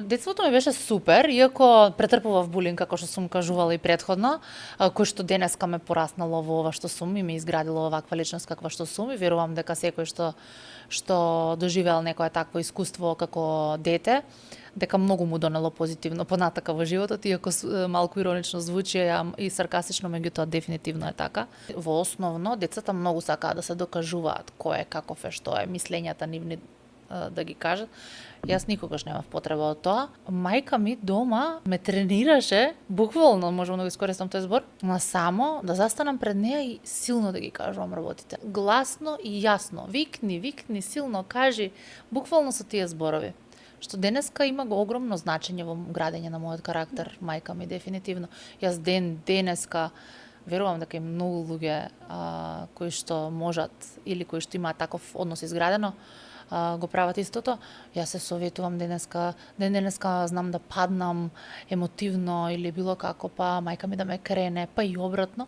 Детството ми беше супер, иако претрпував булинг, како што сум кажувала и претходно, кој што денеска ме пораснало во ова што сум и ме изградило оваква личност каква што сум, и верувам дека секој што доживеал некое такво искуство како дете, дека многу му донело позитивно понатака во животот, иако малку иронично звучи и саркастично, меѓутоа дефинитивно е така. Во основно, децата многу сакаат да се докажуваат кој е, каков е, што е, мислењата нивни да ги кажат. Јас никогаш немав потреба од тоа. Мајка ми дома ме тренираше, буквално, можам да го искористам тој збор, на само да застанам пред неа и силно да ги кажувам работите. Гласно и јасно. Викни, силно кажи, буквално со тие зборови. Што денеска има го огромно значење во градење на мојот карактер, мајка ми дефинитивно. Јас денеска верувам дека и многу луѓе кои што можат или кои што имаат таков однос изградено, го прават истото. Јас се советувам денеска знам да паднам емотивно или било како, па мајка ми да ме крене, па и обратно.